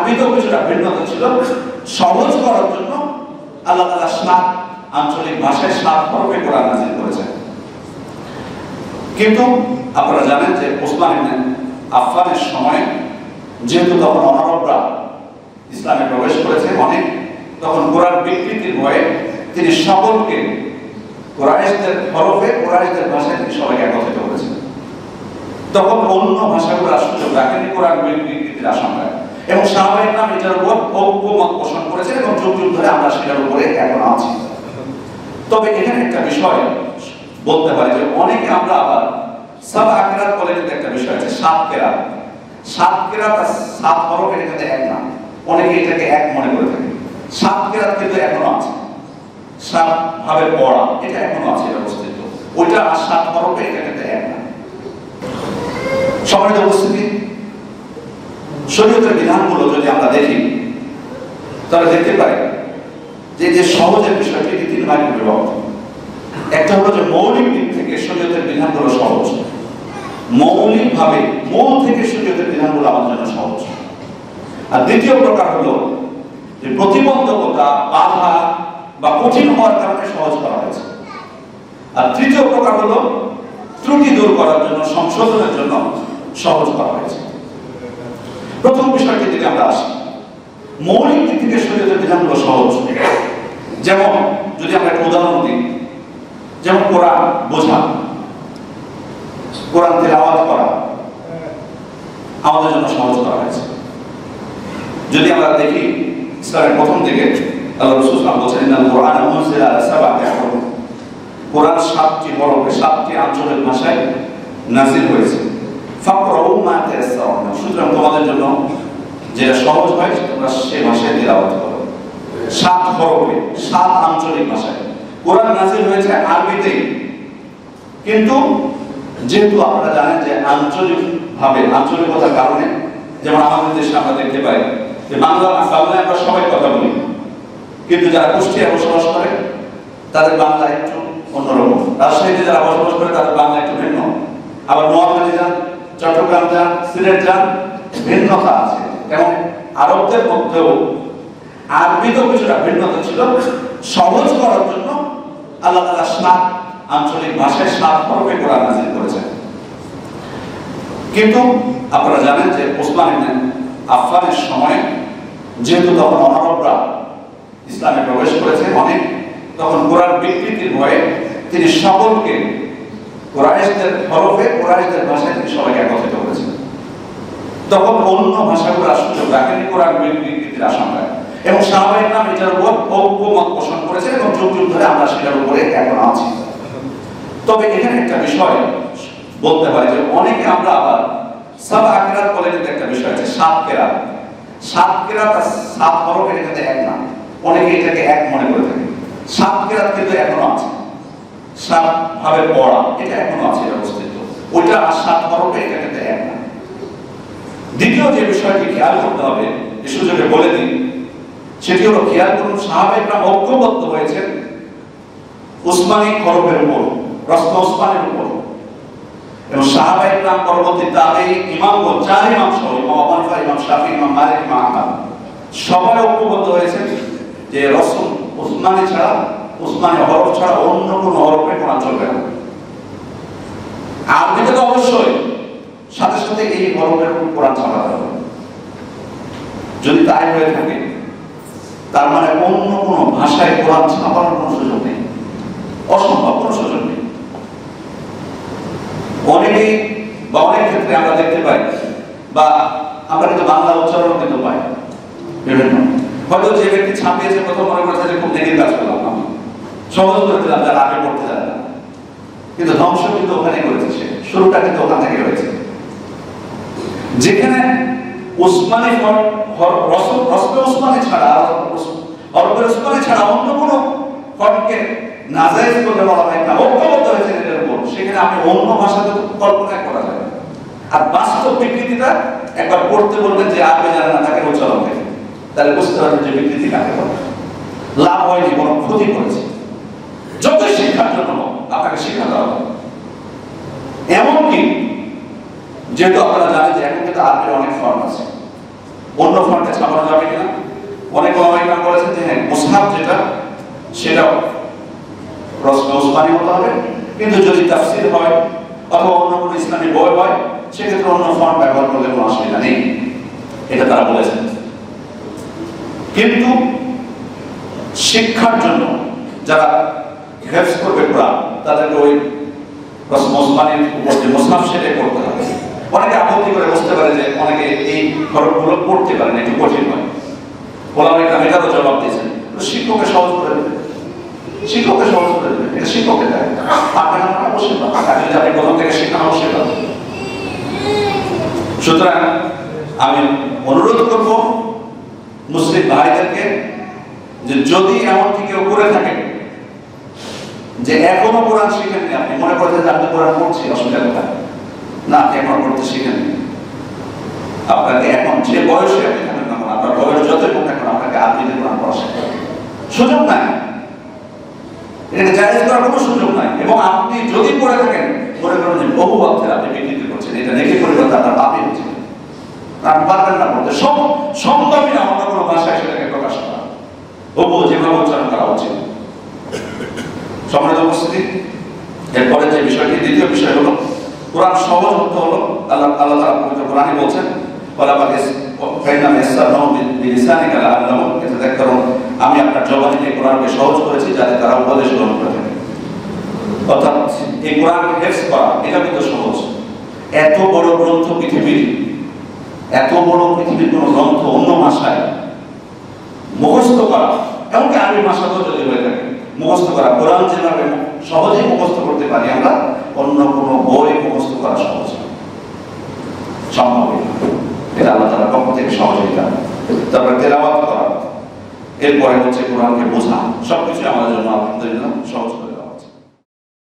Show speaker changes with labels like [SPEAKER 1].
[SPEAKER 1] আরবিতেও কিছুটা ভিন্নতা ছিল। সহজ করার জন্য আল্লাহ তাআলা 7 আঞ্চলিক ভাষায় 7 হরফে কোরআন নাযিল করেছেন। কিন্তু আপনারা জানেন যে ওসমান ইবনে আফফানের সময় যেহেতু তখন অনারবরা ইসলামে প্রবেশ করেছে অনেক, তখন কোরআন বিকৃতির ভয়ে তিনি সকলকে কুরাইশদের হরফে কুরাইশদের ভাষায় তিনি সবাইকে একত্রিত করেছেন। তখন অন্য ভাষাগুলোর সুযোগ রাখেনি কোরআন বিকৃতির আশঙ্কায়, এবং সাহাবায়ে কেরাম এটার উপর ঐক্যমত পোষণ করেছেন এবং যুগ যুগ ধরে আমরা সেটার উপরে এখন আছি। তবে এখানে একটা বিষয় বলতে হয় যে অনেকে আমরা আবার সাবআ কিরাত বলে কিন্তু একটা বিষয় আছে, 7 কিরাত। 7 কিরাত আর 7 হরফ এর মধ্যে এক না, অনেকে এটাকে এক মনে করে থাকে। 7 কিরাত কিন্তু এখনো আছে, 7 ভাবে পড়া এটা এখনো আছে, এটা অস্তিত্ব। ওইটা আর 7 হরফে এটা কিন্তু এক না। সম্মানিত উপস্থিতি, শরীয়তের বিধানগুলো যদি আমরা দেখি তাহলে দেখতে পাই যে সহজের বিষয়টি 3 ভাগে বিভক্ত। একটা হলো যে মৌলিক দিক থেকে শরীয়তের বিধানগুলো সহজ, মৌলিকভাবে মূল থেকে শরীয়তের বিধানগুলো আমাদের জন্য সহজ। আর দ্বিতীয় প্রকার হলো যে প্রতিবন্ধকতা, বাধা বা কঠিন হওয়ার কারণে সহজ করা হয়েছে। আর তৃতীয় প্রকার হলো ত্রুটি দূর করার জন্য, সংশোধনের জন্য সহজ করা হয়েছে। প্রথম বিষয়টি দিকে আমরা আসি, মৌলিক দিক থেকে শরীয়তের বিধানগুলো সহজ। যেমন যদি আমরা একটা উদাহরণ দিই, যেমন কোরআন বোঝা, কোরআন তিলাওয়াত করা আমাদের জন্য সহজ করা হয়েছে। যদি আমরা দেখি ইসলামের প্রথম দিকে আল্লাহ রাসূল সাল্লাল্লাহু আলাইহি ওয়াসাল্লাম বলেছেন, ইন্নাল কুরআনা উনজিলা আলা সাবআতি হুরুফ, কোরআন 7টি হরফে 7টি আঞ্চলিক ভাষায় নাযিল হয়েছে। ফাকরাউ মা তায়াসসারা, সুতরাং তোমাদের জন্য যেটা সহজ হয় তোমরা সেই ভাষায় তিলাওয়াত করো। 7 হরফে 7 আঞ্চলিক ভাষায় কোরআন নাযিল হয়েছে আরবিতে, কিন্তু যেহেতু আপনারা জানেন যে আঞ্চলিকতার কারণে, যেমন আমাদের দেশে আমরা দেখতে পাই যে বাংলায় আমরা সবাই কথা বলি, কিন্তু যারা কুষ্টিয়ায় বসবাস করে তাদের বাংলা একটু অন্যরকম, রাজশাহীতে যারা বসবাস করে তাদের বাংলা একটু ভিন্ন, আবার নোয়াখালী যান, চট্টগ্রাম যান, সিলেট যান, ভিন্নতা আছে। এবং আরবদের মধ্যেও আরবিতেও কিছুটা ভিন্নতা ছিল। সহজ করার জন্য আল্লাহ তাআলা 7 আঞ্চলিক ভাষায় 7 হরফে কোরআন নাযিল করেছেন। কিন্তু আপনারা জানেন যে ওসমান ইবনে আফফানের সময় যেহেতু তখন অনারবরা ইসলামে প্রবেশ করেছে অনেক, তখন কোরআন বিকৃতির ভয়ে তিনি সকলকে কুরাইশদের হরফে কুরাইশদের ভাষায় তিনি সবাইকে একত্রিত করেছেন। তখন অন্য ভাষাগুলোর সুযোগ রাখেনি কোরআন বিকৃতির আশঙ্কায়, এবং সাহাবায়ে কেরাম এটার উপর ঐক্যমত পোষণ করেছে এবং যুগ যুগ ধরে আমরা সেটার উপরে এখন আছি। তবে এখানে একটা বিষয় বলতে হয় যে অনেকে আমরা আবার সাবআ কিরাত বলে কিন্তু একটা বিষয় আছে, 7 কিরাত। 7 কিরাত আর 7 হরফ এর মধ্যে এক না, অনেকে এটাকে এক মনে করে থাকে। 7 কিরাত কিন্তু এখনো আছে, 7 ভাবে পড়া এটা এখনো আছে, এটা অস্তিত্ব। ওইটা আর 7 হরফে এটা কিন্তু এক না। দ্বিতীয় যে বিষয়টি খেয়াল করতে হবে, এই সুযোগে বলে দিই, সেটি হলো খেয়াল করুন সাহাবায়ে কেরাম ঐক্যবদ্ধ হয়েছেন উসমানী হরফের উপর, রসম ওসমানের উপর, এবং সাহাবায়ে কেরাম পরবর্তী তাবেঈ ইমামগণ, 4 ইমাম সহ ইমাম আবু হানিফা, ইমাম শাফিঈ, ইমাম মালিক, ইমাম আহমদ সবাই ঐক্যবদ্ধ হয়েছেন যে রসম উসমানী হরফ ছাড়া অন্য কোনো হরফে কোরআন চলবে না। আরবিতে তো অবশ্যই সাথে সাথে এই হরফের উপর কোরআন ছাপাতে হবে। যদি তাই হয়ে থাকে তার মানে অন্য কোনো ভাষায় কোরআন ছাপানোর কোনো সুযোগ নেই, অসম্ভব, কোনো সুযোগ নেই। অনেকেই বা অনেক ক্ষেত্রে আমরা দেখতে পাই, বা আমরা কিন্তু বাংলা উচ্চারণ কিন্তু পাই বিভিন্ন, হয়তো যে ব্যক্তি ছাপিয়েছে প্রথম মনে করছে যে খুব নেগেটিভ কাজ করলাম, আমি সহজ করে দিলাম যারা আগে পড়তে জানে না, কিন্তু ধ্বংস কিন্তু ওখানে করেছে সে, শুরুটা কিন্তু ওখান থেকে হয়েছে। যেখানে উসমানী রসম উসমানী ছাড়া, হরফের উসমানী ছাড়া অন্য কোনো হরফকে নাজায়েজ বলে বলা হয় না, ঐক্যবদ্ধ হয়েছে এটার উপর, সেখানে আপনি অন্য ভাষাতে কল্পনা করা যায়। আর বাস্তব বিকৃতিটা একবার পড়তে বলবেন যে আরবি জানে না তাকে উচ্চারণ করে, তাহলে বুঝতে পারবেন যে বিকৃতি কাকে বলে। লাভ হয়নি, বরং ক্ষতি করেছে। যত শিক্ষার জন্য আপনাকে শেখাতে হবে। এমনকি যেহেতু আপনারা জানেন যে এখন কিন্তু আরবির অনেক ফর্ম আছে, অন্য ফন্টে ছাপানো যাবে কিনা। অনেক ওলামায়ে বলেছেন যে হ্যাঁ, মুসহাফ যেটা সেটা রসমে উসমানি হতে হবে, কিন্তু যদি তাফসীর হয় অথবা অন্য কোনো ইসলামী বই হয় সেক্ষেত্রে অন্য ফন্ট ব্যবহার করলে কোনো অসুবিধা নেই, এটা তারা বলেছেন। কিন্তু শিক্ষার জন্য যারা হেফজ করবে কোরআন তাদেরকে ওই রসমে উসমানির উপর যে মুসহাফ সেটাই করতে হবে। অনেকে আপত্তি করে বুঝতে পারে যে অনেকে এই হরফগুলো পড়তে পারে না, একটু কঠিন হয়। ওলামায়ে কেরাম এটারও জবাব দিয়েছেন, শিক্ষককে সহজ করে দেবে, শিক্ষককে সহজ করে দেবে, এটা শিক্ষকের দায়িত্ব। আপনার অবশ্যই যদি আপনি প্রথম থেকে শেখানো অবশ্যই পাবেন। সুতরাং আমি অনুরোধ করব মুসলিম ভাইদেরকে যে যদি এমনকি কেউ করে থাকেন যে এখনো কোরআন শিখেননি, আপনি মনে করছেন যে আপনি কোরআন পড়ছি, অসুবিধা কোথায়? না, আপনি এখন পড়তে শিখেননি। আপনাকে এখন যে বয়সে আপনি থাকেন না, আপনার বয়স যতই হোক এখন আপনাকে আরবিতে কোরআন পড়া শেখার সুযোগ নাই, এটাকে জায়েজ করার কোনো সুযোগ নাই। এবং আপনি যদি পড়ে থাকেন মনে করেন যে বহু অর্থের আপনি বিকৃতি করছেন, এটা নেকি পরিবর্তে আপনার পাপই হচ্ছে, আপনি পারবেন না পড়তে, সম্ভবই না অন্য কোনো ভাষায় সেটাকে প্রকাশ করা, তবুও যেভাবে উচ্চারণ করা উচিত। সম্মানিত উপস্থিতি, এরপরে যে বিষয়টি, দ্বিতীয় বিষয় হলো কোরআন সহজ হতে হলো। আল্লাহ তাআলা পবিত্র কোরআনে বলছেন আমি আপনার জবানে এই কোরআনকে সহজ করেছি যাতে তারা উপদেশ গ্রহণ করে থাকে। অর্থাৎ এই কোরআনকে হেফজ করা এটা কিন্তু সহজ। এত বড় গ্রন্থ পৃথিবীর, এত বড় পৃথিবীর কোন গ্রন্থ অন্য ভাষায় মুখস্থ করা, এমনকি আরবি ভাষাতেও যদি হয়ে থাকে মুখস্থ করা, কোরআন যেভাবে সহজেই মুখস্থ করতে পারি আমরা, অন্য কোনো বই মুখস্থ করা সহজ সম্ভব। এটা আল্লাহ তাআলার পক্ষ থেকে সহযোগিতা। তারপরে তেলাওয়াত করা, এরপরে হচ্ছে কোরআনকে বোঝা, সবকিছু আমাদের জন্য